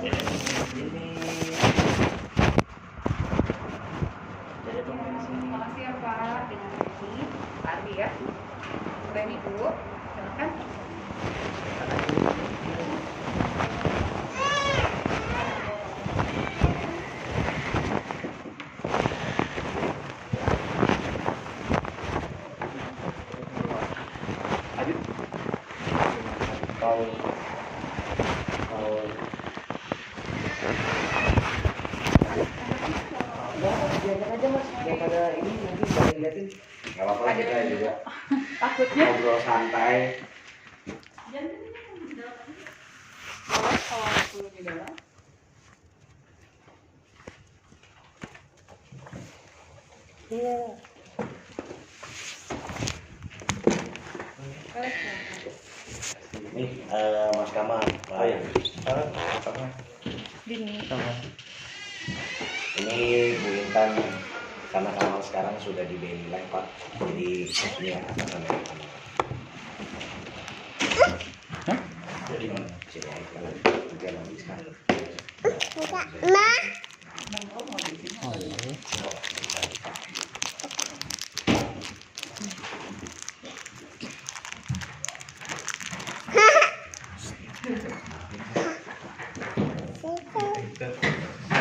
Makasih ya Pak. Dengan ini Pak Ardi ya. Keren Ibu. Silakan. Biarkan aja Mas, daripada ini nanti bisa dilihatin. Gak apa-apa lah, kita juga Takutnya. ngobrol santai. Kalau perlu di dalam. Iya. Nih, Mas Kamal. Oh ya. Dini. Ini Bu Intan, karena Kamal sekarang sudah di BNI Live Pak, jadi ini atasan dari Kamal. Jadi sini aja, juga nanti sekarang.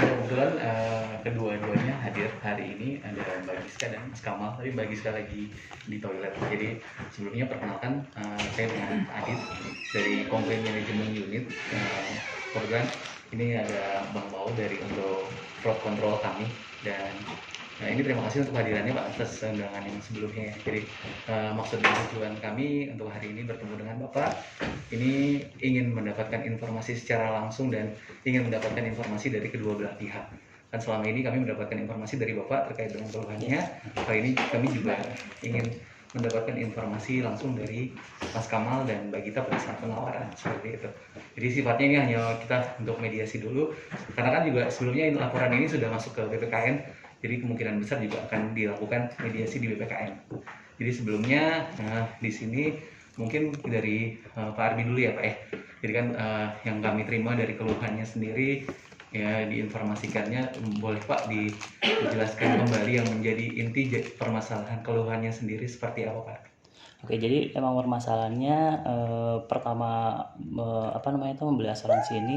Kebetulan kedua-duanya hadir hari ini, ada Mbak Giska dan Mas Kamal, tapi Mbak Giska lagi di toilet. Jadi sebelumnya perkenalkan, saya dengan Adit dari Komplain Management Unit program. Ini ada Bang Mau dari untuk fraud control kami, dan ini terima kasih untuk hadirannya Pak atas undangan yang sebelumnya. Jadi maksud dan tujuan kami untuk hari ini bertemu dengan Bapak ini ingin mendapatkan informasi secara langsung dan ingin mendapatkan informasi dari kedua belah pihak. Kan selama ini kami mendapatkan informasi dari Bapak terkait dengan keluhannya. Kali ini kami juga ingin mendapatkan informasi langsung dari Mas Kamal dan Mbak Gita pada saat penawaran seperti itu. Jadi sifatnya ini hanya kita untuk mediasi dulu, karena kan juga sebelumnya laporan ini sudah masuk ke BPKN, jadi kemungkinan besar juga akan dilakukan mediasi di BPKN. Jadi sebelumnya di sini mungkin dari Pak Arbi dulu ya Pak ya. Jadi kan yang kami terima dari keluhannya sendiri ya, diinformasikannya, boleh Pak dijelaskan kembali yang menjadi inti permasalahan keluhannya sendiri seperti apa Pak? Oke, jadi emang permasalahannya pertama itu membeli asuransi ini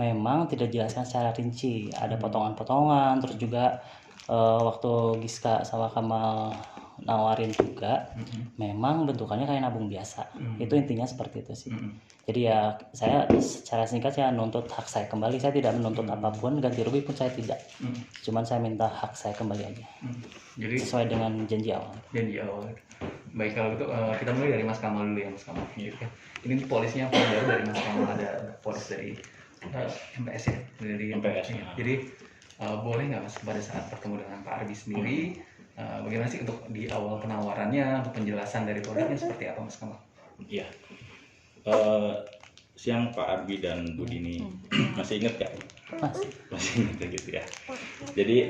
memang tidak dijelaskan secara rinci, ada potongan-potongan, terus juga waktu Giska sama Kamal nawarin juga, memang bentukannya kayak nabung biasa. Itu intinya seperti itu sih. Jadi ya saya secara singkat saya nuntut hak saya kembali. Saya tidak menuntut apapun, ganti rugi pun saya tidak. Cuman saya minta hak saya kembali aja. Jadi sesuai dengan janji awal. Janji awal. Baik, kalau gitu kita mulai dari Mas Kamal dulu ya Mas Kamal. Gitu kan. Ini polisnya baru dari Mas Kamal, ada polis dari MPS ya, dari MPS. Ya. Jadi boleh nggak Mas pada saat bertemu dengan Pak Arbi sendiri, bagaimana sih untuk di awal penawarannya, untuk penjelasan dari produknya seperti apa Mas Kamal? Iya. Siang Pak Arbi dan Bu Dini, masih ingat gak? Masih ingat gitu ya. Jadi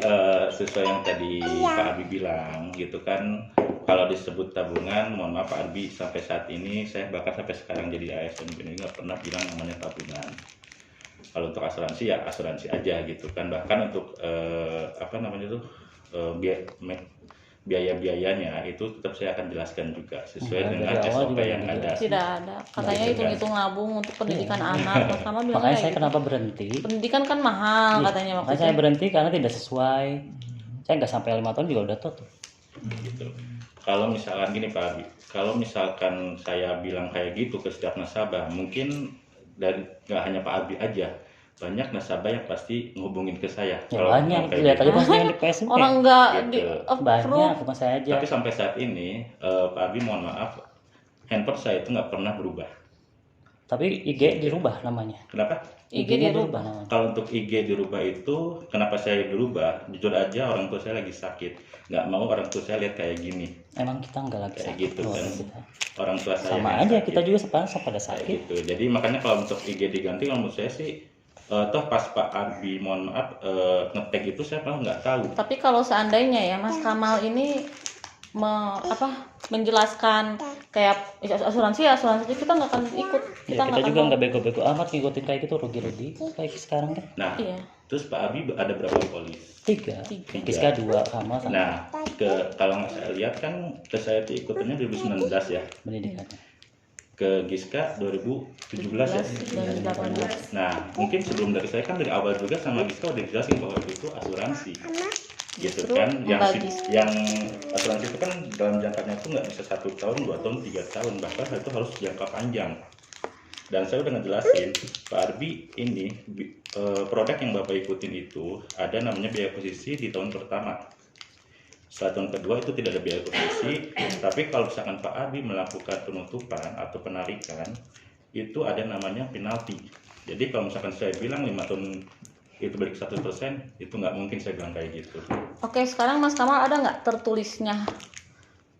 sesuai yang tadi Pak Arbi bilang gitu kan, kalau disebut tabungan, mohon maaf Pak Arbi, sampai saat ini saya bahkan sampai sekarang jadi ASN ini nggak pernah bilang namanya tabungan. Kalau untuk asuransi ya asuransi aja gitu kan. Bahkan untuk biaya-biayanya itu tetap saya akan jelaskan juga sesuai dengan SOP yang ada. Tidak ada, katanya hitung-hitung nabung untuk pendidikan anak. Mas Kamal bilang Makanya saya gitu. kenapa berhenti? Pendidikan kan mahal katanya waktu Makanya saya berhenti karena tidak sesuai. Saya nggak sampai 5 tahun juga udah tutup. Gitu. Kalau misalkan gini Pak Arbi, kalau misalkan saya bilang kayak gitu ke setiap nasabah, mungkin dari nggak hanya Pak Arbi aja, banyak nasabah yang pasti ngehubungin ke saya. Ya banyak, lihat aja postingan di Facebook. orang nggak Gitu. di Banyak, bukan saya aja. Tapi sampai saat ini Pak Arbi mohon maaf, handphone saya itu nggak pernah berubah. Tapi IG dirubah namanya. Kenapa? IG dirubah. namanya. Kalau untuk IG dirubah itu, kenapa saya dirubah? Jujur aja orang tua saya lagi sakit, nggak mau orang tua saya lihat kayak gini. Emang kita nggak lagi Kayak sakit. gitu kan. Kita. Orang tua saya Sama yang aja, sakit. kita juga sekarang pada Kayak sakit. gitu. Jadi makanya kalau untuk IG diganti, kalau menurut saya sih toh pas Pak Arbi mohon maaf ngetek itu saya malah nggak tahu. Tapi kalau seandainya ya Mas Kamal ini menjelaskan kayak asuransi kita nggak akan ikut. Ya, kita nggak juga akan nggak bego-bego amat ngikutin kayak gitu, rugi-rugi kayak sekarang kan. Nah, Iya. terus Pak Abi ada berapa polis? 3, Tiga. Giska 2, Kamal sama Nah, kalau nggak saya lihat kan ke saya itu ikutannya 2019 ya, pendidikannya. ke Giska 2017 ya. 2018. Nah, mungkin sebelum dari saya kan dari awal juga sama Giska udah dijelasin bahwa itu asuransi, gitu Justru kan? membagi. Yang asuransi itu kan dalam jangkanya itu nggak bisa 1 tahun, 2 tahun, 3 tahun, bahkan itu harus jangka panjang. Dan saya udah ngejelasin, Pak Arbi ini produk yang Bapak ikutin itu ada namanya biaya posisi di tahun pertama. Setelah tahun kedua itu tidak ada biaya posisi, tapi kalau misalkan Pak Arbi melakukan penutupan atau penarikan, itu ada namanya penalti. Jadi kalau misalkan saya bilang 5 tahun itu balik 1%, itu nggak mungkin saya bilang kayak gitu. Oke, sekarang Mas Kamal ada nggak tertulisnya,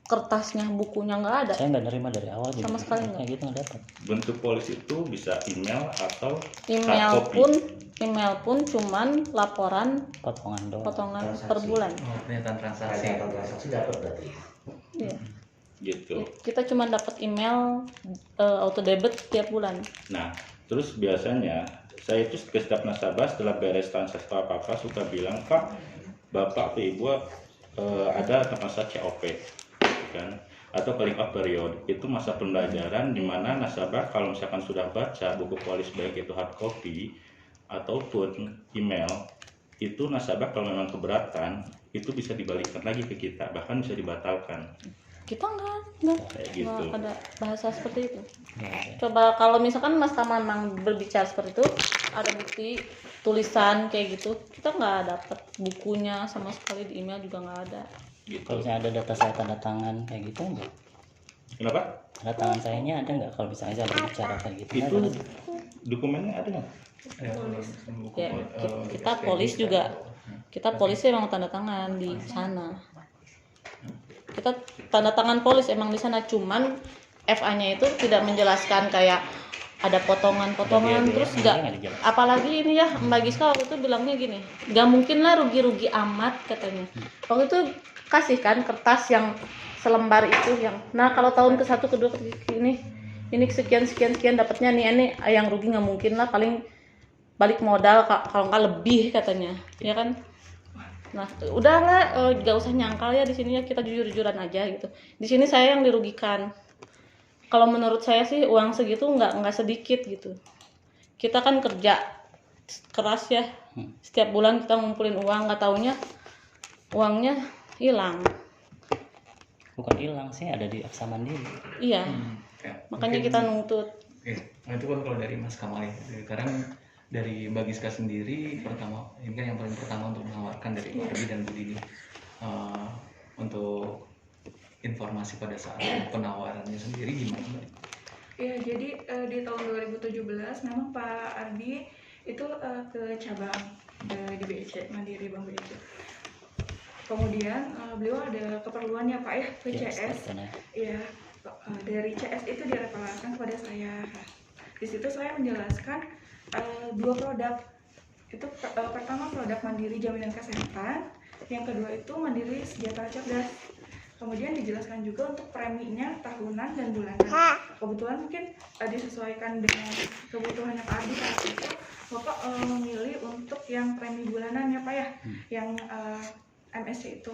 kertasnya, bukunya nggak ada? Saya nggak nerima dari awal juga. Sama sekali nggak. Kayak gitu nggak dapat. Bentuk polis itu bisa email atau Email hard copy. pun cuman laporan Potongan doang. potongan per bulan. Oh, pernyataan transaksi. Pernyataan transaksi dapat berarti. Iya. Gitu. Kita cuma dapat email auto debit tiap bulan. Nah, terus biasanya saya itu ke setiap nasabah setelah beres transaksi apa-apa suka bilang, Pak, Bapak atau Ibu ada masa COP, kan? Atau calling off period, itu masa pembelajaran di mana nasabah kalau misalkan sudah baca buku polis baik itu hard copy ataupun email, itu nasabah kalau memang keberatan itu bisa dibalikkan lagi ke kita, bahkan bisa dibatalkan. Kita nggak Kayak gitu. ada bahasa seperti itu. Ya, Coba kalau misalkan Mas Kamal memang berbicara seperti itu, ada bukti tulisan kayak gitu, kita nggak dapat bukunya sama sekali, di email juga nggak ada. Gitu. kalau misalnya ada data saya tanda tangan kayak gitu enggak? Kenapa? Tanda tangan sayanya ada nggak kalau misalnya saya berbicara kayak gitu? Itu Nggak ada. dokumennya ada nggak? Ya, kita polis juga, kita polis emang tanda tangan di sana. Kita tanda tangan polis emang di sana, cuman FA-nya itu tidak menjelaskan kayak ada potongan-potongan, Ada terus biaya-biaya nggak, nggak dijelaskan. apalagi ini ya Mbak Giska waktu itu bilangnya gini, nggak mungkin lah rugi-rugi amat katanya. Waktu itu kasih kan kertas yang selembar itu yang, nah kalau tahun ke-1, ke-2, ini sekian dapatnya nih, ini yang rugi nggak mungkin lah, paling balik modal kalau nggak lebih katanya, ya kan. Nah, udahlah, nggak usah nyangkal ya di sini ya, kita jujur-jujuran aja gitu. Di sini saya yang dirugikan. Kalau menurut saya sih uang segitu nggak sedikit gitu. Kita kan kerja keras ya, setiap bulan kita ngumpulin uang, nggak taunya uangnya hilang. Bukan hilang sih, ada di Aksa Mandiri. Iya, Ya, makanya mungkin- kita nuntut. Oke, nah itu kan kalau dari Mas Kamal ya. Sekarang dari Mbak Giska sendiri, pertama, ini kan yang paling pertama untuk menawarkan dari Pak Arbi dan Bu Dini untuk informasi pada saat penawarannya sendiri gimana Mbak? Ya, jadi di tahun 2017 memang Pak Ardi itu ke cabang di BEC, Mandiri Bank BEC. Kemudian beliau ada keperluannya Pak ya ke Ya, CS. startnya. Ya, dari CS itu direferanskan kepada saya. Di situ saya menjelaskan 2 produk. Itu pertama produk Mandiri Jaminan Kesehatan, yang kedua itu Mandiri Sejahtera Cerdas. Kemudian dijelaskan juga untuk preminya tahunan dan bulanan. Kebetulan mungkin disesuaikan dengan kebutuhannya Pak Ardi saat itu, Bapak memilih untuk yang premi bulanan ya Pak ya, yang MSC itu.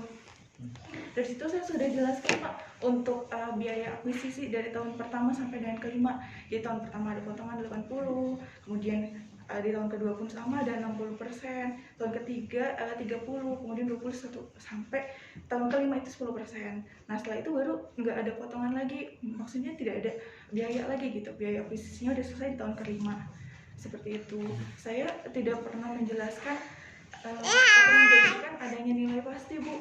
Dari situ saya sudah jelaskan Pak untuk biaya akuisisi dari tahun pertama sampai dengan kelima. Di tahun pertama ada potongan 80, kemudian di tahun kedua pun sama ada 60%, tahun ketiga 30, kemudian 21 sampai tahun kelima itu 10%. Nah setelah itu baru nggak ada potongan lagi, maksudnya tidak ada biaya lagi gitu, biaya akuisisinya udah selesai di tahun kelima. Seperti itu. Saya tidak pernah menjelaskan atau menjadikan adanya nilai pasti Bu,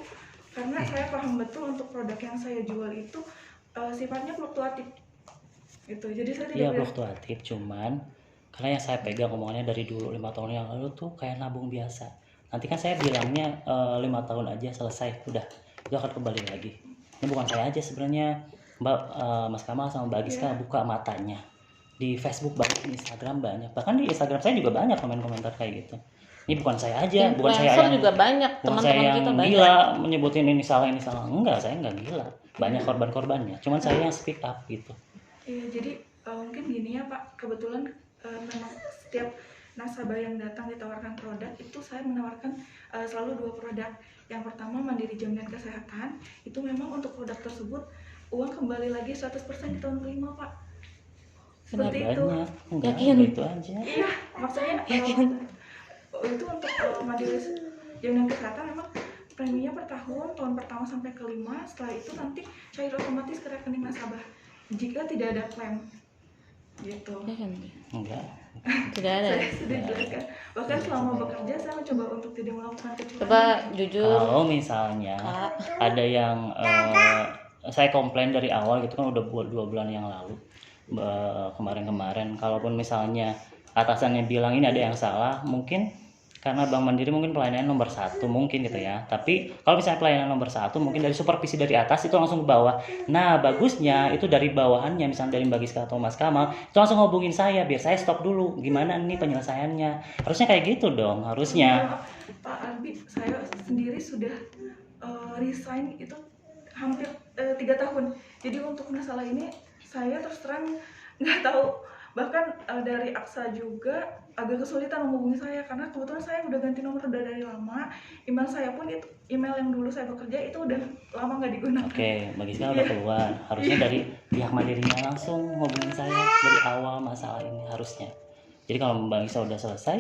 karena saya paham betul untuk produk yang saya jual itu sifatnya fluktuatif itu, jadi saya tidak Iya boleh- fluktuatif, cuman karena yang saya pegang omongannya dari dulu 5 tahun yang lalu tuh kayak nabung biasa. Nanti kan saya bilangnya 5 tahun aja selesai, udah itu akan kembali lagi. Ini bukan saya aja sebenarnya, Mbak Mas Kamal sama Mbak Giska buka matanya di Facebook banyak, di Instagram banyak, bahkan di Instagram saya juga banyak komen-komentar kayak gitu. Ini bukan saya aja, bukan saya Influencer yang juga banyak, bukan saya teman-teman yang kita banyak. gila menyebutin ini salah. Enggak, saya enggak gila. Banyak korban-korbannya. Cuman saya yang speak up gitu. Iya, jadi mungkin gini ya Pak, kebetulan memang setiap nasabah yang datang ditawarkan produk itu saya menawarkan selalu 2 produk. Yang pertama Mandiri Jaminan Kesehatan, itu memang untuk produk tersebut uang kembali lagi 100% di tahun kelima Pak. Seperti itu. Banyak. Enggak, Yakin? itu aja. Iya, maksudnya itu untuk Mandiri Jaminan Kesehatan memang preminya per tahun pertama sampai kelima, setelah itu nanti cair otomatis ke rekening nasabah jika tidak ada klaim gitu. Ya kan? Enggak. Tidak ada. Saya sudah jelaskan, bahkan selama bekerja saya mencoba untuk tidak melakukan kecurangan. Coba jujur. Kalau misalnya Kak. ada yang saya komplain dari awal gitu kan, udah buat 2 bulan yang lalu, kemarin-kemarin, kalaupun misalnya atasannya bilang ini ada yang salah, mungkin karena Bank Mandiri mungkin pelayanan nomor 1 mungkin gitu ya. Tapi kalau misalnya pelayanan nomor 1 mungkin dari supervisi dari atas itu langsung ke bawah. Nah bagusnya itu dari bawahannya, misalnya dari Mbak Giska atau Mas Kamal itu langsung hubungin saya biar saya stop dulu. Gimana nih penyelesaiannya? Harusnya kayak gitu dong, harusnya. Pak Albi, saya sendiri sudah resign itu hampir 3 tahun. Jadi untuk masalah ini saya terus terang nggak tahu. Bahkan dari AXA juga agak kesulitan menghubungi saya karena kebetulan saya udah ganti nomor udah dari lama. Email saya pun itu email yang dulu saya bekerja itu udah lama nggak digunakan. Oke, bagi saya udah keluar. Harusnya dari pihak Mandirinya langsung hubungin saya dari awal masalah ini harusnya. Jadi kalau Mbak Gisa udah selesai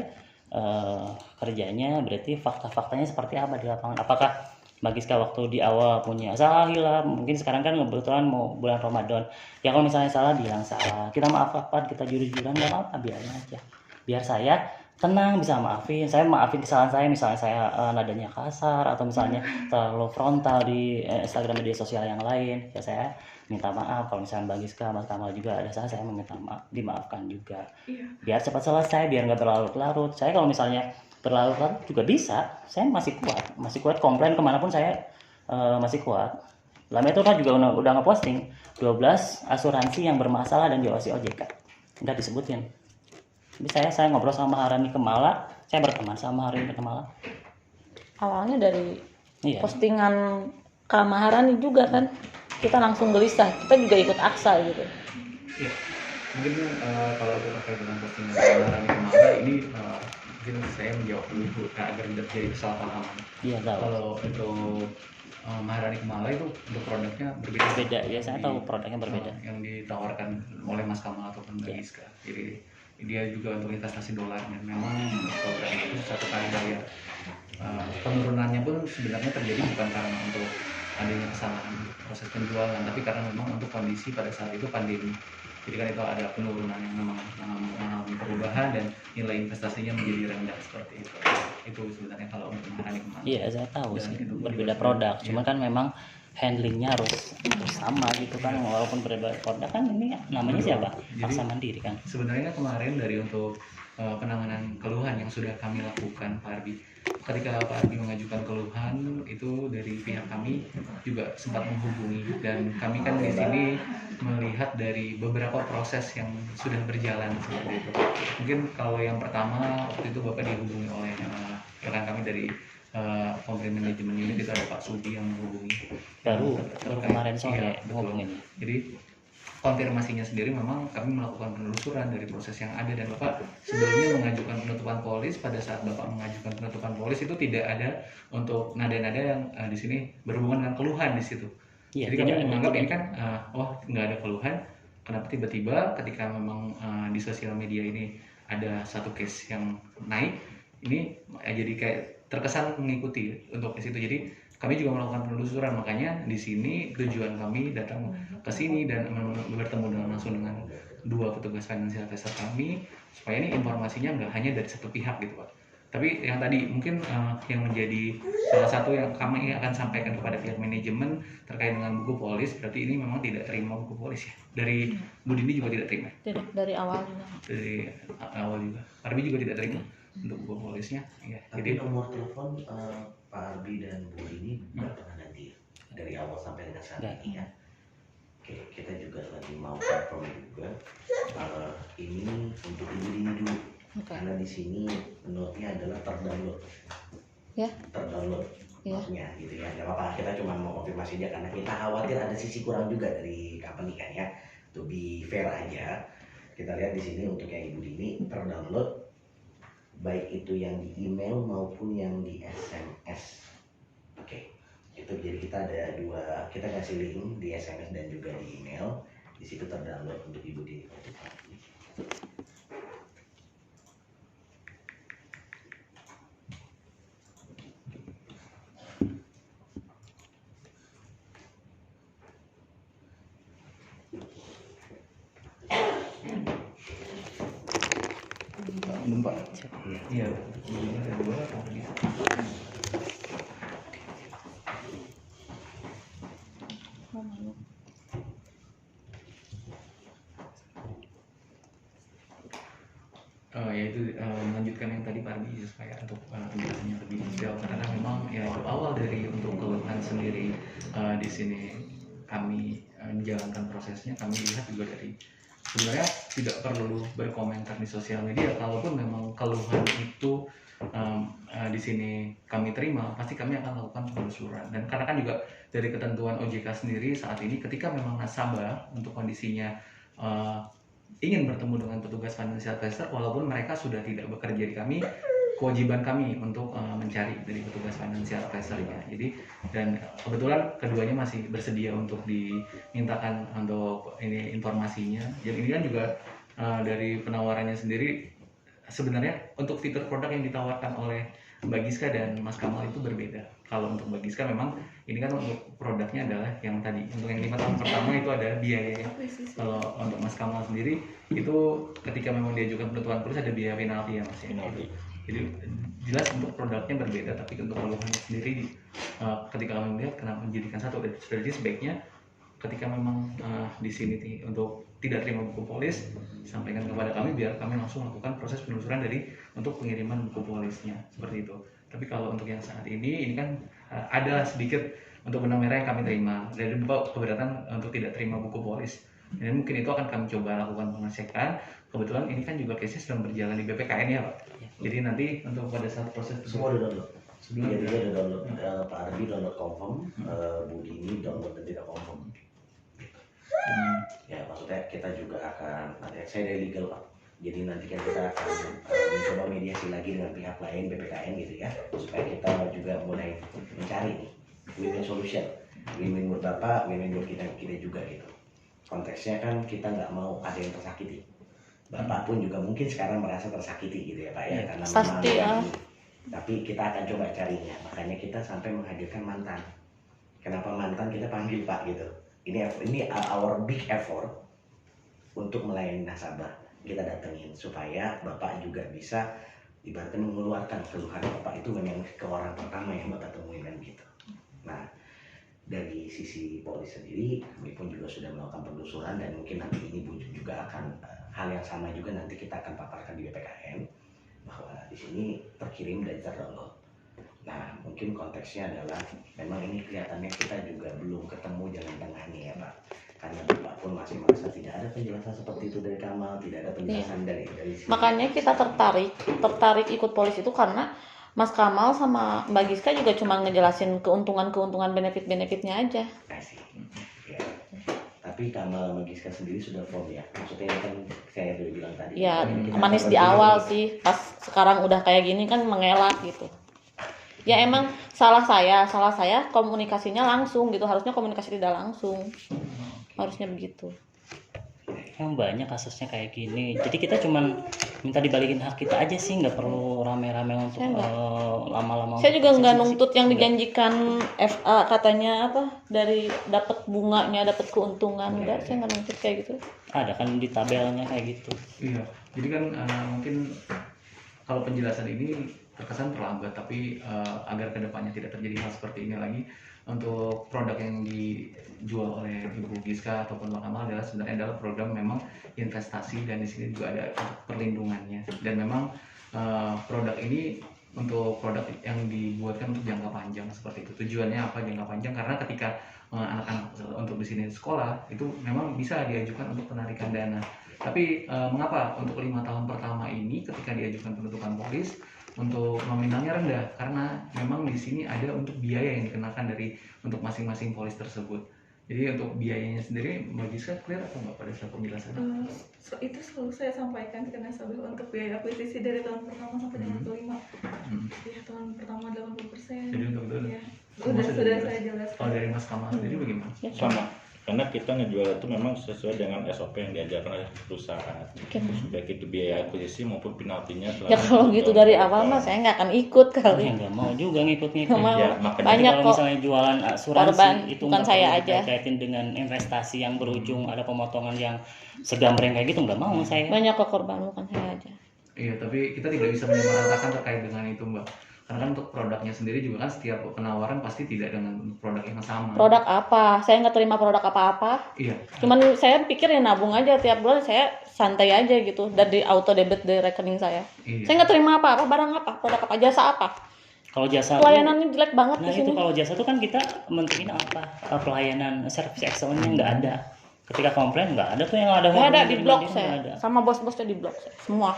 kerjanya, berarti fakta-faktanya seperti apa di lapangan? Apakah Mbak Giska waktu di awal punya salah hilang, mungkin sekarang kan kebetulan mau bulan Ramadan ya, kalau misalnya salah bilang salah, kita maaf-maafan, kita jujur-jujuran, nggak apa-apa, biarin aja, biar saya tenang bisa maafin. Saya maafin kesalahan saya, misalnya saya nadanya kasar atau misalnya terlalu frontal di Instagram media sosial yang lain ya, saya minta maaf. Kalau misalnya Mbak Giska, Mas Kamal juga ada salah, saya meminta maaf, dimaafkan juga. Iya. Biar cepat selesai, biar nggak berlarut-larut. Saya kalau misalnya berlarut-larut juga bisa, saya masih kuat komplain kemanapun saya masih kuat. Lama itu kan juga udah ngeposting 12 asuransi yang bermasalah dan diawasi OJK, nggak disebutin. Jadi saya ngobrol sama Harani Kemala, saya berteman sama Harani Kemala. Awalnya dari Iya. postingan Kak Maharani juga kan, kita langsung gelisah, kita juga ikut AXA gitu. Ya, mungkin kalau itu terkait dengan postingan Maharani Kemala ini mungkin saya menjawab dulu Bu, agar tidak terjadi kesalahpahaman. Iya tahu. Kalau untuk Maharani Kemala itu untuk produknya berbeda. Beda ya, saya tahu produknya berbeda. Yang ditawarkan oleh Mas Kamal ataupun Mbak Ya. Giska. Jadi dia juga untuk investasi dolar, dan memang program itu satu kali bayar. Penurunannya pun sebenarnya terjadi bukan karena untuk adanya kesalahan proses penjualan, tapi karena memang untuk kondisi pada saat itu pandemi. Jadi kan itu ada penurunan yang memang mengalami perubahan dan nilai investasinya menjadi rendah seperti itu. Itu sebenarnya kalau untuk Maharani Kemala. Iya saya tahu Dan sih, itu berbeda juga produk. iya. Cuman kan memang handlingnya harus sama gitu kan, walaupun berbeda produk kan. Ini namanya siapa? Jadi- AXA Mandiri kan. Sebenarnya kemarin dari untuk penanganan keluhan yang sudah kami lakukan Pak Arbi, ketika Pak Arbi mengajukan keluhan itu dari pihak kami juga sempat menghubungi, dan kami kan di sini melihat dari beberapa proses yang sudah berjalan seperti itu. Mungkin kalau yang pertama waktu itu Bapak dihubungi oleh rekan kami dari komplain manajemen unit, itu ada Pak Sudi yang menghubungi. Baru Terkait- kemarin sore iya, betul. ngomongin. Jadi konfirmasinya sendiri memang kami melakukan penelusuran dari proses yang ada, dan Bapak sebelumnya mengajukan penutupan polis. Pada saat Bapak mengajukan penutupan polis itu tidak ada untuk nada-nada yang di sini berhubungan dengan keluhan di situ. Iya, Jadi kami tidak ada. menganggap ini kan nggak ada keluhan. Kenapa tiba-tiba ketika memang di sosial media ini ada satu case yang naik, ini jadi kayak terkesan mengikuti untuk ke situ. Jadi kami juga melakukan penelusuran, makanya di sini tujuan kami datang ke sini dan bertemu langsung dengan 2 petugas financial advisor kami, supaya ini informasinya nggak hanya dari satu pihak gitu Pak. Tapi yang tadi mungkin yang menjadi salah satu yang kami akan sampaikan kepada pihak manajemen terkait dengan buku polis, berarti ini memang tidak terima buku polis ya. Dari Bu Dini juga tidak terima. Tidak, dari awal juga. Dari awal juga. Arbi juga tidak terima untuk buku polisnya. Ya, Jadi jadi nomor telepon Pak Arbi dan Bu ini nggak pernah ganti dari awal sampai dengan saat Nggak. ini ya. Oke, kita juga lagi mau confirm juga ini untuk Ibu ini dulu. Oke. Karena di sini note-nya adalah terdownload. Ya. Terdownload. Ya. Note-nya gitu ya. Nggak apa-apa, kita cuma mau konfirmasi aja karena kita khawatir ada sisi kurang juga dari company kan ya. To be fair aja. Kita lihat di sini untuk yang Ibu Dini terdownload baik itu yang di email maupun yang di SMS. Oke. Itu jadi kita ada dua, kita kasih link di SMS dan juga di email. Di situ terdownload untuk Ibu Dini. Belum Pak. Iya, ini ada 2 atau bisa. Yaitu melanjutkan yang tadi Pak Ardi supaya untuk penjelasannya lebih detail karena memang ya awal dari untuk keluhan sendiri di sini kami menjalankan prosesnya, kami lihat juga dari sebenarnya tidak perlu berkomentar di sosial media. Kalaupun memang keluhan itu di sini kami terima, pasti kami akan lakukan penelusuran. Dan karena kan juga dari ketentuan OJK sendiri saat ini, ketika memang nasabah untuk kondisinya ingin bertemu dengan petugas financial advisor, walaupun mereka sudah tidak bekerja di kami, kewajiban kami untuk mencari dari petugas financial advisor-nya. Jadi dan kebetulan keduanya masih bersedia untuk dimintakan untuk ini informasinya. Jadi ini kan juga dari penawarannya sendiri sebenarnya untuk fitur produk yang ditawarkan oleh Mbak Giska dan Mas Kamal itu berbeda. Kalau untuk Mbak Giska memang ini kan untuk produknya adalah yang tadi untuk yang 5 tahun pertama itu ada biayanya. Kalau untuk Mas Kamal sendiri itu ketika memang diajukan penentuan polis ada biaya penalti ya Mas ya. Jadi jelas untuk produknya berbeda, tapi untuk keluhannya sendiri ketika kami melihat kenapa menjadikan satu, jadi sebaiknya ketika memang di sini untuk tidak terima buku polis, sampaikan kepada kami biar kami langsung melakukan proses penelusuran dari untuk pengiriman buku polisnya seperti itu. Tapi kalau untuk yang saat ini kan ada sedikit untuk benang merah yang kami terima dari Bapak keberatan untuk tidak terima buku polis. Dan mungkin itu akan kami coba lakukan pengecekan. Kebetulan ini kan juga case-nya sedang berjalan di BPKN ya Pak. Jadi nanti untuk pada saat proses Semua udah download. sebelum Jadi dia udah download. Pak Ardi download confirm, Bu Dini download dan tidak confirm. Ya maksudnya kita juga akan, nanti saya dari legal Pak. Jadi nanti kan kita akan mencoba mediasi lagi dengan pihak lain BPKN gitu ya, supaya kita juga mulai mencari nih win-win solution, win-win buat Bapak, win-win buat kita juga gitu. Konteksnya kan kita nggak mau ada yang tersakiti. Bapak pun juga mungkin sekarang merasa tersakiti gitu ya Pak ya, karena Pasti ya. Tapi kita akan coba carinya, makanya kita sampai menghadirkan mantan. Kenapa mantan kita panggil Pak gitu? Ini our big effort untuk melayani nasabah. Kita datengin supaya Bapak juga bisa ibaratnya mengeluarkan keluhan Bapak itu memang ke orang pertama yang Bapak temuin kan gitu. Nah, dari sisi polis sendiri kami pun juga sudah melakukan penelusuran dan mungkin nanti ini juga akan hal yang sama juga nanti kita akan paparkan di BPKN bahwa di sini terkirim dan terdownload. Nah, mungkin konteksnya adalah memang ini kelihatannya kita juga belum ketemu jalan tengahnya ya Pak. Karena Bapak pun masih merasa tidak ada penjelasan seperti itu dari Kamal, tidak ada penjelasan dari sini. Makanya kita tertarik ikut polis itu karena Mas Kamal sama Mbak Giska juga cuma ngejelasin keuntungan benefit-benefitnya aja. Ya. Tapi Kamal sama Giska sendiri sudah firm ya. Maksudnya kan saya udah bilang tadi. Ya kita manis akan di awal berjuang. sih, pas sekarang udah kayak gini kan mengelak gitu. Ya emang salah saya komunikasinya langsung gitu, harusnya komunikasi tidak langsung. Harusnya begitu. Yang banyak kasusnya kayak gini. Jadi kita cuman minta dibalikin hak kita aja sih, nggak perlu rame-rame untuk lama-lama. Saya juga nggak nuntut yang dijanjikan FA katanya apa dari dapat bunganya, dapat keuntungan. Enggak, saya nggak nuntut kayak gitu. Ada kan di tabelnya kayak gitu. Iya, jadi kan mungkin kalau penjelasan ini terkesan terlambat, tapi agar kedepannya tidak terjadi hal seperti ini lagi, untuk produk yang dijual oleh Ibu Giska ataupun Pak Kamal adalah sebenarnya adalah program memang investasi dan di sini juga ada perlindungannya dan memang produk ini untuk produk yang dibuatkan untuk jangka panjang seperti itu. Tujuannya apa jangka panjang? Karena ketika anak-anak untuk di sini sekolah itu memang bisa diajukan untuk penarikan dana. Tapi mengapa untuk 5 tahun pertama ini ketika diajukan penutupan polis untuk nominalnya rendah? Karena memang di sini ada untuk biaya yang dikenakan untuk masing-masing polis tersebut. Jadi untuk biayanya sendiri Mbak Giska clear atau nggak pada saat penjelasan? Itu selalu saya sampaikan ke nasabah untuk biaya akuisisi dari tahun pertama sampai dengan kelima. Ya, tahun pertama 80%. Jadi untuk itu Ya. Sudah saya jelaskan. Kalau dari Mas Kamal sendiri bagaimana? Sama, karena kita ngejual itu memang sesuai dengan SOP yang diajarkan oleh perusahaan, baik itu biaya akuisisi maupun penaltinya. Ya kalau gitu dari awal mah saya nggak akan ikut kali. Ya nggak mau juga ngikut-ngikut. Nggak mau. Ya, makanya Banyak Kalau kok misalnya jualan asuransi korban, itu bukan nggak saya perlu aja. dikaitin dengan investasi yang berujung ada pemotongan yang segambreng kayak gitu, nggak mau saya. banyak kok korban, bukan saya aja. Iya, tapi kita tidak bisa menyamaratakan terkait dengan itu, Mbak. Karena kan untuk produknya sendiri juga kan setiap penawaran pasti tidak dengan produk yang sama. Produk apa? Saya nggak terima produk apa-apa. Iya. Cuman saya pikir ya nabung aja tiap bulan, saya santai aja gitu, dan di auto debit dari rekening saya. Iya. Saya nggak terima apa-apa, barang apa, produk apa, jasa apa. Kalau jasa Pelayanannya jelek banget nah di itu sini. kalau jasa tuh kan kita mentingin apa? Pelayanan service excellence-nya nggak ada. Ketika komplain nggak ada tuh yang ada. Nggak ada di blog nggak saya, ada. sama bos-bosnya di blog saya, semua.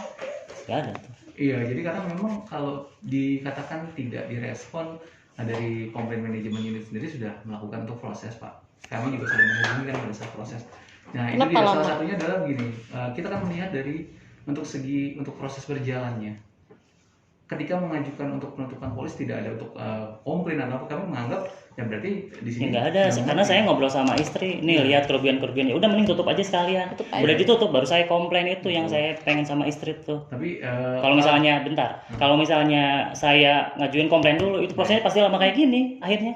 Nggak ada tuh. Iya, jadi karena memang kalau dikatakan tidak direspon dari komplain manajemen unit sendiri sudah melakukan untuk proses, Pak. Kami juga sudah menghubungi kan pada saat proses. Nah, itu Kenapa dia lama? salah satunya adalah begini. Kita kan melihat dari untuk proses berjalannya. Ketika mengajukan untuk penutupan polis tidak ada untuk komplain atau apa, kami menganggap ya berarti di Ya sini nggak ada, karena saya ngobrol sama istri, nih lihat kerugian-kerugian, ya udah mending tutup aja sekalian. Tutup aja. Udah ditutup baru saya komplain itu yang saya pengen sama istri tuh. Tapi Kalau misalnya bentar, kalau misalnya saya ngajuin komplain dulu, itu prosesnya pasti lama kayak gini akhirnya.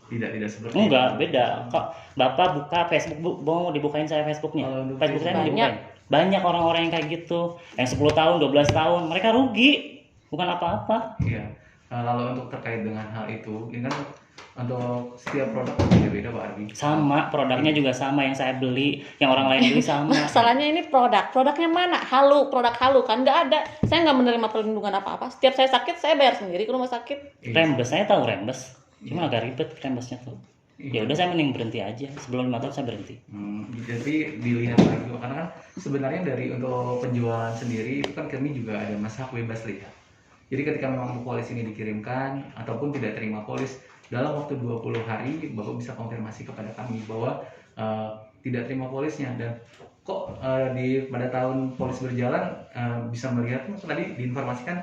tidak seperti Enggak, itu. beda. Kok Bapak buka Facebook, mau dibukain saya Facebooknya. Kalau untuk Facebook saya mau Banyak. dibukain. Banyak orang-orang yang kayak gitu, yang 10 tahun, 12 tahun, mereka rugi. Bukan apa-apa. Iya. Kalau untuk terkait dengan hal itu, ini kan untuk setiap produk beda-beda, Pak Arbi. Sama, produknya juga sama yang saya beli, yang orang lain beli sama. Masalahnya ini produknya mana? Produk halu kan nggak ada. Saya nggak menerima perlindungan apa-apa. Setiap saya sakit, saya bayar sendiri ke rumah sakit. Iya. Rembes, saya tahu rembes. Cuma agak ribet rembesnya tuh. Ya udah saya mending berhenti aja. Sebelum 5 tahun saya berhenti. Jadi dilihat lagi, karena kan sebenarnya dari untuk penjualan sendiri itu kan kami juga ada masa bebas lihat. Jadi ketika memang polis ini dikirimkan ataupun tidak terima polis, dalam waktu 20 hari Bapak bisa konfirmasi kepada kami bahwa tidak terima polisnya, dan kok pada tahun polis berjalan bisa melihat tadi diinformasikan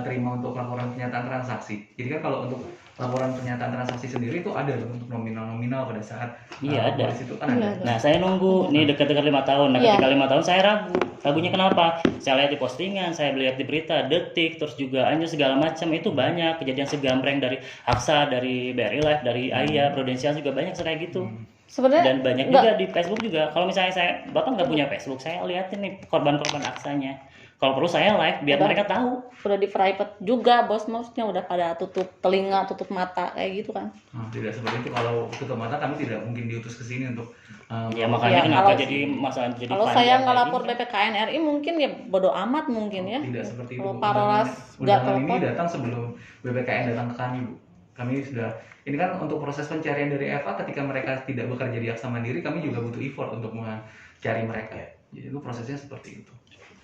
terima untuk laporan pernyataan transaksi. Jadi kan kalau untuk laporan pernyataan transaksi sendiri itu ada loh untuk nominal-nominal pada saat Iya, ada. polis itu kan ada. Nah saya nunggu nih dekat-dekat 5 tahun. Nah Iya. ketika 5 tahun saya ragu. Ragunya kenapa? Saya lihat di postingan, saya lihat di berita, Detik, terus juga Anjur segala macam itu banyak kejadian segambreng dari Aksa, dari BRI Life, dari AIA, Prudensial juga banyak kayak gitu. Sebenarnya Dan banyak nggak- juga di Facebook juga. Kalau misalnya Bapak nggak punya Facebook, saya liatin nih korban-korban Aksanya. Kalau perlu saya live biar Udah. mereka tahu. udah di private juga, bos-bosnya udah pada tutup telinga, tutup mata kayak gitu kan. Tidak seperti itu. Kalau tutup mata kami tidak mungkin diutus ke sini untuk Ya makanya Ya, kenapa kalau- jadi masalah jadi Kalau panjang saya kayak ngelapor gini. BPKN RI mungkin ya bodo amat mungkin ya. tidak seperti itu. Kalau parolas nggak Undangan ini telepon. datang sebelum BPKN datang ke kami, Bu. Kami sudah ini kan untuk proses pencarian dari FA ketika mereka tidak bekerja di Aksa Mandiri, kami juga butuh effort untuk mencari mereka. Jadi itu prosesnya seperti itu.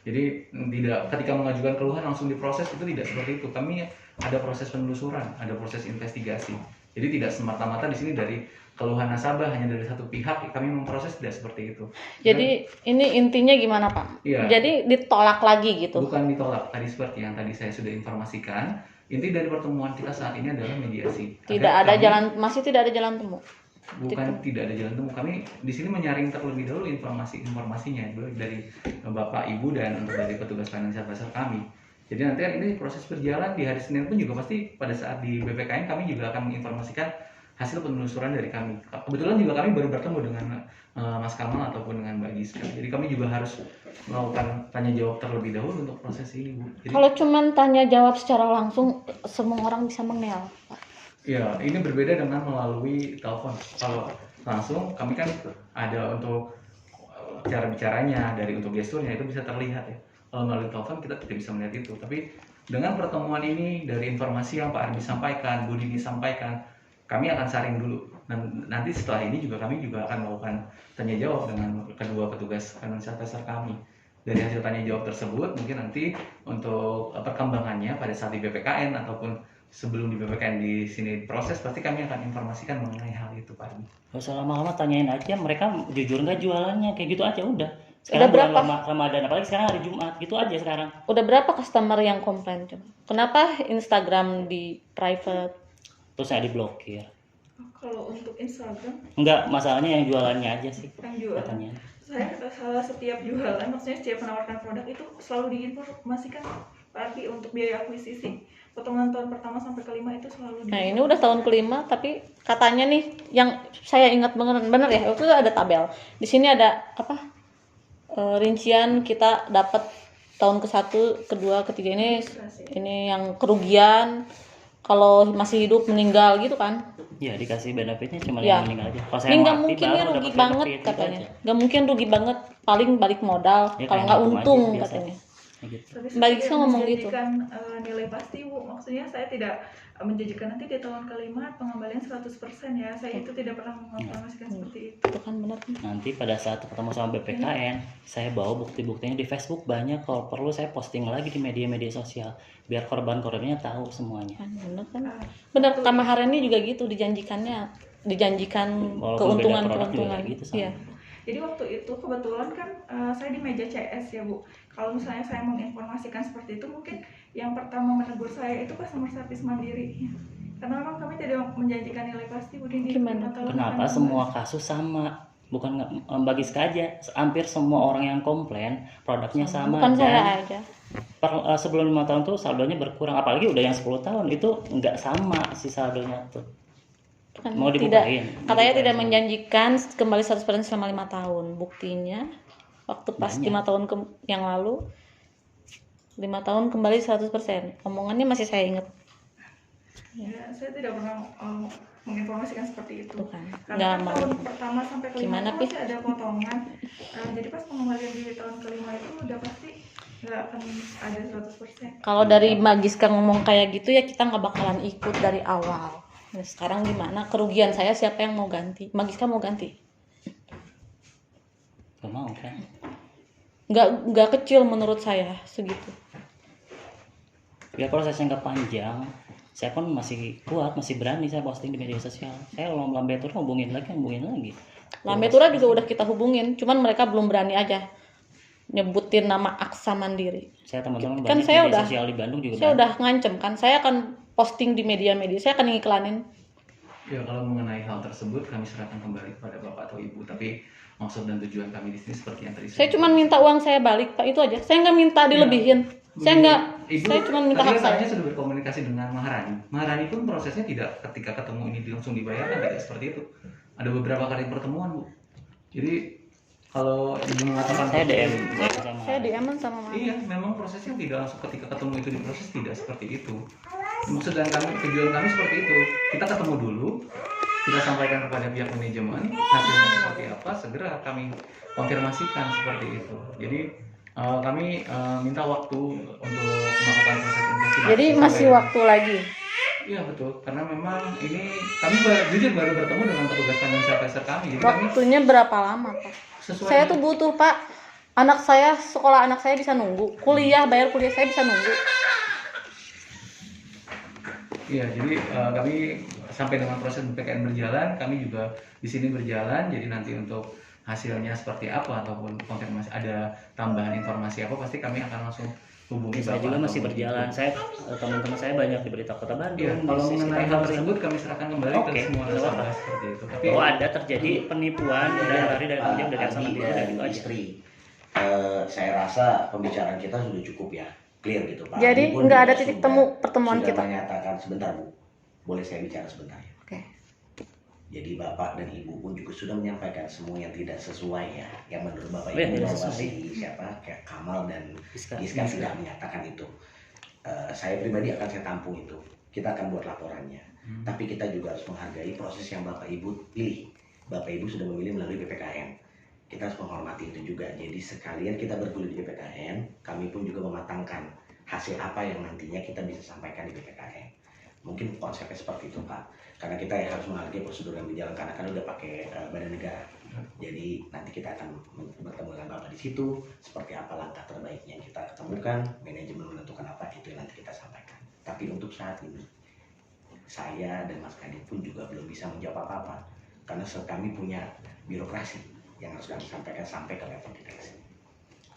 Jadi tidak ketika mengajukan keluhan langsung diproses, itu tidak seperti itu. Kami ada proses penelusuran, ada proses investigasi. Jadi tidak semata-mata di sini dari keluhan nasabah hanya dari satu pihak kami memproses, tidak seperti itu. Jadi ini intinya gimana Pak? Iya. Jadi ditolak lagi gitu. Bukan ditolak, tadi seperti yang tadi saya sudah informasikan. Inti dari pertemuan kita saat ini adalah mediasi. Masih tidak ada jalan temu. Bukan tidak ada jalan temu. Kami di sini menyaring terlebih dahulu informasinya baik dari Bapak, Ibu, dan untuk dari petugas financial advisor kami. Jadi nanti ini proses berjalan di hari Senin pun juga pasti pada saat di BPKN kami juga akan menginformasikan hasil penelusuran dari kami. Kebetulan juga kami baru bertemu dengan Mas Kamal ataupun dengan Mbak Giska. Jadi kami juga harus melakukan tanya jawab terlebih dahulu untuk proses ini, Bu. Jadi, Kalau cuman tanya jawab secara langsung, semua orang bisa menel, Pak. ya, ini berbeda dengan melalui telepon. Kalau langsung kami kan ada untuk cara bicaranya, dari untuk gesturnya itu bisa terlihat ya. Kalau melalui telepon kita tidak bisa melihat itu. Tapi dengan pertemuan ini dari informasi yang Pak Ardi sampaikan, Bu Dini sampaikan, kami akan saring dulu. Nanti setelah ini juga kami juga akan melakukan tanya jawab dengan kedua petugas kanalisasi kami. Dari hasil tanya jawab tersebut mungkin nanti untuk perkembangannya pada saat di BPKN ataupun sebelum di BPKN di sini proses, pasti kami akan informasikan mengenai hal itu Pak. Gak usah lama-lama, tanyain aja mereka jujur nggak jualannya, kayak gitu aja udah. Sekarang Udah berapa? bulan Ramadan, apalagi sekarang hari Jumat, gitu aja sekarang. Udah berapa customer yang komplain coba? Kenapa Instagram di private? Terus saya diblokir. Kalau untuk Instagram Enggak, masalahnya yang jualannya aja sih yang jualan, katanya. saya salah setiap jualan, maksudnya setiap menawarkan produk itu selalu diinformasikan tapi untuk biaya akuisisi potongan tahun pertama sampai kelima itu selalu Nah ini udah tahun kelima, tapi katanya nih yang saya ingat bener ya, itu ada tabel. Di sini ada apa? Rincian kita dapat tahun ke-1, kedua, ketiga ini yang kerugian. Kalau masih hidup meninggal gitu kan? Ya dikasih benefitnya cuma Ya. yang meninggal aja. Kalau saya Ini nggak mati, mungkin baru nih rugi dapat banget benefit, gitu katanya. aja. Nggak mungkin rugi banget, paling balik modal. Ya, Kalau kayak nggak ngitung aja untung biasa. katanya. Kayak gitu. Tapi Mbak saya Rizka tidak ngomong gitu. menjanjikan nilai pasti Bu, maksudnya saya tidak menjanjikan nanti di tahun kelima pengembalian 100% ya, saya itu tidak pernah menginformasikan seperti itu. Itu kan benar. Nanti pada saat ketemu sama BPKN, saya bawa bukti-buktinya di Facebook banyak. Kalau perlu saya posting lagi di media-media sosial biar korban-korbannya tahu semuanya. Kan benar kan? Ah, Benar, Kamaharani juga gitu dijanjikan Walaupun beda produk juga keuntungan. gitu sama. Iya. Jadi waktu itu kebetulan kan saya di meja CS ya Bu. Kalau misalnya saya menginformasikan seperti itu, mungkin yang pertama menegur saya itu customer service Mandiri. Ya. Karena memang kami tidak menjanjikan nilai pasti Bu di Gimana? 5 tahun Kenapa akan semua kembali. kasus sama? Bukan bagi aja, hampir semua orang yang komplain produknya sama. Bukan dan saya aja. sebelum 5 tahun tuh saldonya berkurang, apalagi udah yang 10 tahun itu nggak sama si saldonya tuh. Kan Mau tidak, dibukain? katanya Dibukain tidak semua. menjanjikan kembali 100% selama 5 tahun. Buktinya waktu pas Banyak. 5 tahun yang lalu 5 tahun kembali 100%. Omongannya masih saya ingat. Ya, saya tidak pernah menginformasikan seperti itu. Tuh kan. Karena Nggak kan mau. tahun pertama sampai kelima Gimana, itu Pi? masih ada potongan. Jadi pas pengembalian di tahun kelima itu udah pasti nggak akan ada 100%. Kalau dari Mbak Giska ngomong kayak gitu ya kita nggak bakalan ikut dari awal. Nah, sekarang gimana? Kerugian saya siapa yang mau ganti? Mbak Giska mau ganti? Gak mau kan? Nggak kecil menurut saya segitu. Biar prosesnya nggak panjang, saya pun masih kuat, masih berani saya posting di media sosial. Saya kalau lambe turun hubungin lagi. Lambetura juga udah kita hubungin, cuman mereka belum berani aja nyebutin nama Aksa Mandiri. Saya teman-teman Kan banyak saya media udah- sosial di Bandung juga. Saya banyak. udah ngancem kan, saya akan posting di media-media, saya akan ngiklanin. Ya kalau mengenai hal tersebut kami serahkan kembali kepada Bapak atau Ibu, tapi maksud dan tujuan kami di sini seperti yang tadi Saya cuma minta uang saya balik, Pak, itu aja. Saya nggak minta dilebihin. Saya nggak, Ibu, saya cuma minta tadi hak saya. katanya sudah berkomunikasi dengan Maharani. Maharani pun prosesnya tidak ketika ketemu ini langsung dibayarkan, tidak seperti itu. Ada beberapa kali pertemuan Bu. Jadi kalau Ibu mengatakan Saya DM sama. Saya DM-an sama Mama. iya, memang prosesnya tidak langsung ketika ketemu itu diproses, tidak seperti itu. Maksud dan kami, tujuan kami seperti itu. Kita ketemu dulu, kita sampaikan kepada pihak manajemen hasilnya seperti apa, segera kami konfirmasikan seperti itu. Jadi kami minta waktu untuk melakukan proses investigasi. Jadi masih sampai- waktu lagi. Iya betul, karena memang ini kami jujur baru bertemu dengan petugas financial advisor kami. Jadi kami Waktunya berapa lama, Pak? sesuai Saya dengan- tuh butuh, Pak. Sekolah anak saya bisa nunggu. Bayar kuliah saya bisa nunggu. Iya, jadi kami sampai dengan proses PKN berjalan, kami juga di sini berjalan. Jadi nanti untuk hasilnya seperti apa ataupun konfirmasi ada tambahan informasi apa, pasti kami akan langsung hubungi Saya Bapak juga atau masih Ibu. berjalan. Saya teman-teman saya banyak di berita Kota Bandung. Iya, kalau di mengenai sekitar hal sini. tersebut kami serahkan kembali Oke, ke semua nggak apa-apa. nasabah seperti itu. Tapi Bahwa ada terjadi penipuan dan lari dari pinjam dari Aksa Mandiri dan itu aja. istri. Saya rasa pembicaraan kita sudah cukup ya, clear gitu Pak. Jadi Ibu pun nggak juga ada titik sudah- temu pertemuan sudah kita. menyatakan sebentar Bu, boleh saya bicara sebentar ya? Oke. Jadi Bapak dan Ibu pun juga sudah menyampaikan semua yang tidak sesuai ya, yang menurut Bapak Oh, yang Ibu tidak bahwa sesuai. si siapa kayak Kamal dan Giska. Giska tidak menyatakan itu. Saya pribadi akan saya tampung itu. Kita akan buat laporannya. Tapi kita juga harus menghargai proses yang Bapak Ibu pilih. Bapak Ibu sudah memilih melalui BPKN. Kita harus menghormati itu juga. Jadi sekalian kita bergulir di BPKN, kami pun juga mematangkan hasil apa yang nantinya kita bisa sampaikan di BPKN. Mungkin konsepnya seperti itu Pak, karena kita ya harus menghargai prosedur yang berjalan karena kan udah pakai badan negara. Jadi nanti kita akan bertemu dengan Bapak di situ, seperti apa langkah terbaiknya kita ketemukan, manajemen menentukan apa itu yang nanti kita sampaikan. Tapi untuk saat ini, saya dan Mas Kadin pun juga belum bisa menjawab apa-apa, karena kami punya birokrasi yang harus kami sampaikan sampai ke level direksi.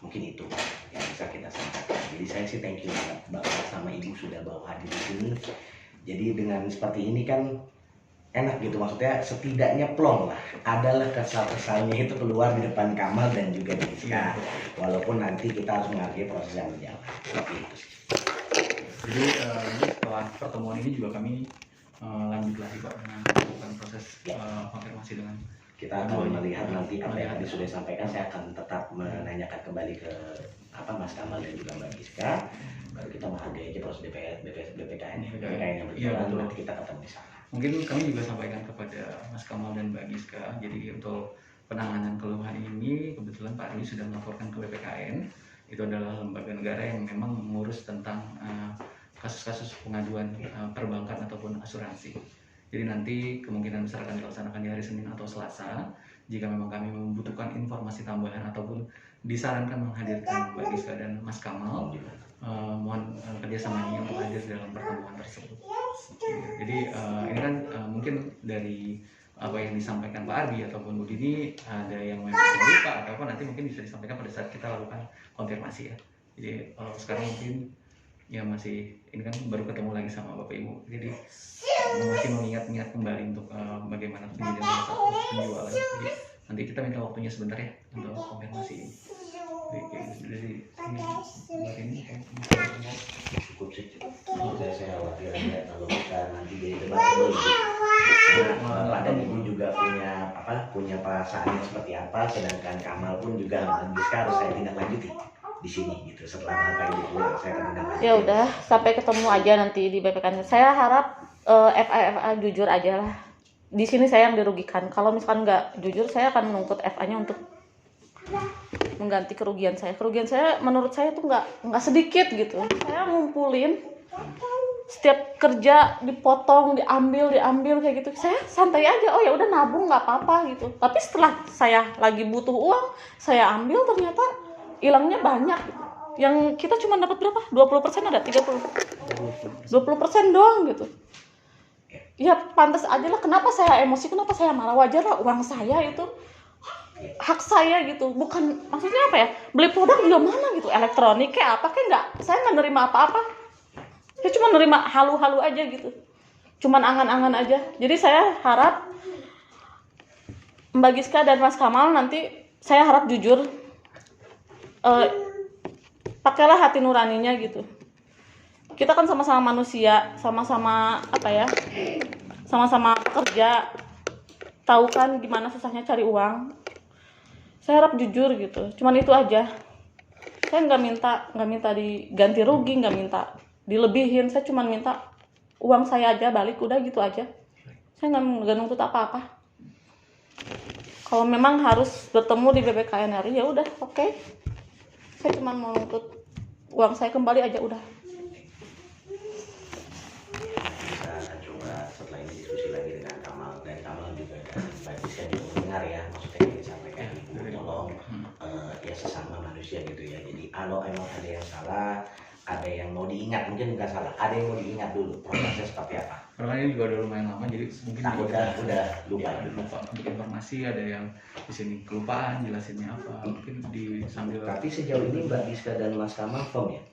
Mungkin itu yang bisa kita sampaikan. Jadi saya sih thank you banget Bapak sama Ibu sudah bawa hadir di sini. Jadi dengan seperti ini kan enak gitu, maksudnya setidaknya plong lah, adalah kesal-kesalnya itu keluar di depan Kamal dan juga di Rizka, walaupun nanti kita harus menghargai proses yang berjalan. Seperti itu sih. Jadi setelah pertemuan ini juga kami lanjut lagi Pak dengan melakukan proses konfirmasi dengan Kita akan melihat nanti apa yang tadi sudah disampaikan. Saya akan tetap menanyakan kembali ke Mas Kamal dan juga Mbak Rizka, baru kita menghargai aja proses BPKN yang berjalan, nanti kita ketemu di sana. Mungkin kami juga sampaikan kepada Mas Kamal dan Mbak Giska. Jadi untuk penanganan keluhan ini kebetulan Pak Arwi sudah melaporkan ke BPKN. Itu adalah lembaga negara yang memang mengurus tentang kasus-kasus pengaduan perbankan ataupun asuransi. Jadi nanti kemungkinan besar akan dilaksanakan di hari Senin atau Selasa. Jika memang kami membutuhkan informasi tambahan ataupun disarankan menghadirkan Mbak Giska dan Mas Kamal, mohon kerjasamanya untuk hadir dalam pertemuan tersebut. Jadi ini kan mungkin dari apa yang disampaikan Pak Ardi ataupun Bu Dini ada yang memang lupa ataupun nanti mungkin bisa disampaikan pada saat kita lakukan konfirmasi ya. Jadi sekarang mungkin ya masih ini kan baru ketemu lagi sama Bapak Ibu, jadi masih mengingat-ingat kembali untuk bagaimana penjualan. Jadi nanti kita minta waktunya sebentar ya untuk konfirmasi ini. Dari ini Cukup sih. Saya khawatir aja kalau kita nanti jadi debat dulu. Karena Bapak dan Ibu juga punya perasaannya seperti apa, sedangkan Kamal pun juga bisa harus saya tindak lanjuti di sini gitu. Setelah Bapak Ibu pulang saya akan tindak lanjuti. Ya udah, sampai ketemu aja nanti di BPKN. Saya harap FA jujur aja lah. Di sini saya yang dirugikan. Kalau misalkan nggak jujur, saya akan menuntut FA-nya untuk mengganti kerugian saya. Kerugian saya menurut saya tuh nggak sedikit gitu. Saya ngumpulin setiap kerja dipotong, diambil kayak gitu. Saya santai aja. Oh ya udah nabung nggak apa-apa gitu. Tapi setelah saya lagi butuh uang, saya ambil ternyata hilangnya banyak. Yang kita cuma dapat berapa? 20% ada 30. 20% doang gitu. Ya pantas aja lah, kenapa saya emosi, kenapa saya marah, wajar lah, uang saya itu hak saya gitu, bukan maksudnya apa ya, beli produk juga mana gitu, elektronik kayak apa kayak nggak, saya nggak nerima apa-apa, saya cuma nerima halu-halu aja gitu, cuman angan-angan aja. Jadi saya harap Mbak Giska dan Mas Kamal nanti saya harap jujur, pakailah hati nuraninya gitu. Kita kan sama-sama manusia, sama-sama apa ya, sama-sama kerja, tahu kan gimana susahnya cari uang. Saya harap jujur gitu, cuman itu aja. Saya nggak minta diganti rugi, nggak minta dilebihin, saya cuman minta uang saya aja balik, udah gitu aja. Saya nggak nuntut apa-apa. Kalau memang harus bertemu di BPKN RI ya udah, oke. Saya cuman mau nuntut uang saya kembali aja udah. Setelah ini diskusi lagi dengan Kamal, dan Kamal juga dan bisa juga mendengar ya, maksudnya yang disampaikan Ibu, tolong ya sesama manusia gitu ya. Jadi kalau emang ada yang salah, ada yang mau diingat, mungkin bukan salah, ada yang mau diingat dulu prosesnya seperti apa. Karena ini juga udah lumayan lama, jadi mungkin udah lupa. Ya, lupa untuk informasi, ada yang di sini kelupaan jelasinnya apa, mungkin sambil. Tapi sejauh ini Mbak Giska dan Mas Kamal firm ya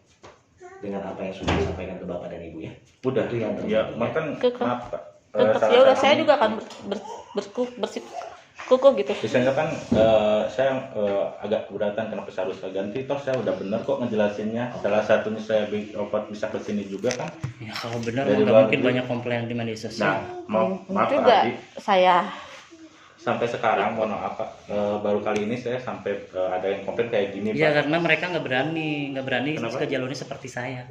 dengan apa yang sudah disampaikan ke Bapak dan Ibu ya? Udah, itu yang ya, makan maaf Pak. Salah Ya udah, satu- saya juga akan bersikukuh gitu. Misalnya kan saya agak keberatan kenapa saya harus ganti, toh saya udah bener kok ngejelasinnya. Salah satunya saya bisa ke sini juga kan. Ya kalau benar Dari nggak luar mungkin negeri. banyak komplain di media sosial. Nah, maaf Pak juga Adi, saya sampai sekarang mohon maaf Pak, baru kali ini saya sampai ada yang komplain kayak gini Iya, Pak. karena mereka nggak berani Kenapa? ke jalurnya seperti saya.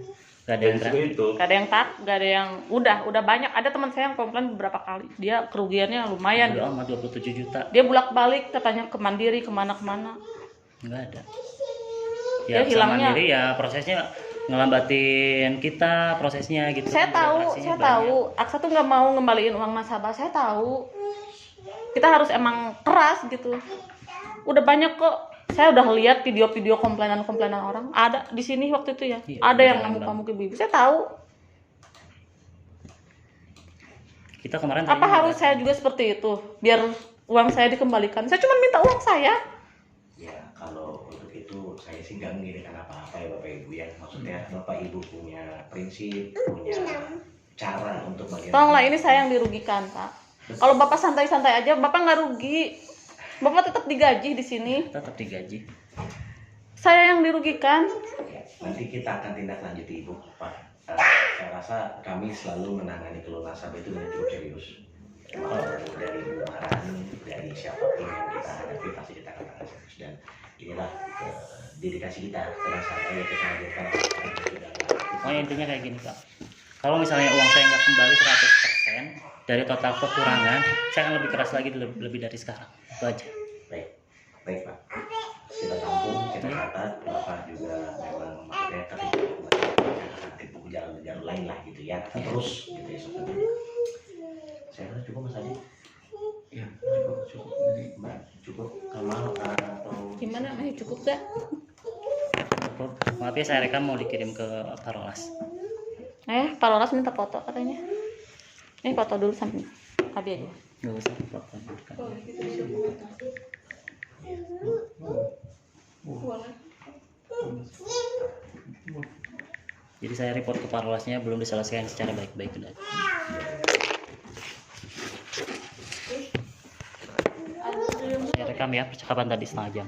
Gak ada Dari yang situ berani. itu. gak ada yang gak ada yang udah banyak. Ada teman saya yang komplain beberapa kali, dia kerugiannya lumayan. Ya amat 27 juta. Dia bolak-balik katanya ke Mandiri kemana-kemana. Nggak ada. Ya, Ya, hilangnya. Mandiri ya prosesnya ngelambatin kita prosesnya gitu. Saya kan, tahu, birokrasinya saya banyak. tahu. Aksa tuh nggak mau ngembaliin uang nasabah. Saya tahu. Kita harus emang keras gitu. Udah banyak kok. Saya udah lihat video-video komplainan-komplainan orang. Ada di sini waktu itu ya. Iya, Ada yang ada ngamuk-ngamuk ibu-ibu. Saya tahu. Kita kemarin Apa tadi harus saya juga seperti itu? Biar uang saya dikembalikan. Saya cuma minta uang saya. Ya kalau untuk itu saya sih nggak menginginkan apa-apa ya Bapak Ibu ya. Maksudnya Bapak Ibu punya prinsip, punya cara untuk bagaimana. Tolonglah, ini saya yang dirugikan, Pak. Kalau Bapak santai-santai aja, Bapak nggak rugi. Bapak tetap digaji di sini. tetap digaji. Saya yang dirugikan. Ya, nanti kita akan tindak lanjuti Ibu Pak. Saya rasa kami selalu menangani keluhan nasabah itu dengan cukup serius. Mau dari Bu Maharani, dari siapapun yang kita hadapi pasti kita akan tangani serius. Dan inilah dedikasi kita karena saya kita hadirkan orang-orang yang sudah Pokoknya intinya kayak gini Pak. Kalau misalnya uang saya nggak kembali 100% dari total kekurangan, saya akan lebih keras lagi lebih dari sekarang. Itu aja. baik Pak. Kita tampung, kita catat, Bapak juga memang maksudnya terlibat nanti buku jalan-jalan lain lah gitu ya. Terus gitu ya sebenarnya. Saya rasa cukup Mas Adi. Ya, cukup. Jadi, Mbak, cukup Kamal atau Gimana, masih cukup gak? Cukup. Maaf ya, saya rekam mau dikirim ke Parolas. Pak Loras minta foto katanya. Ini foto dulu sampai Abi aja. Nggak usah foto. Boleh kita disuruh mengatasi. Boleh. Jadi saya report ke Parolasnya belum diselesaikan secara baik-baik. Saya rekam ya percakapan tadi setengah jam.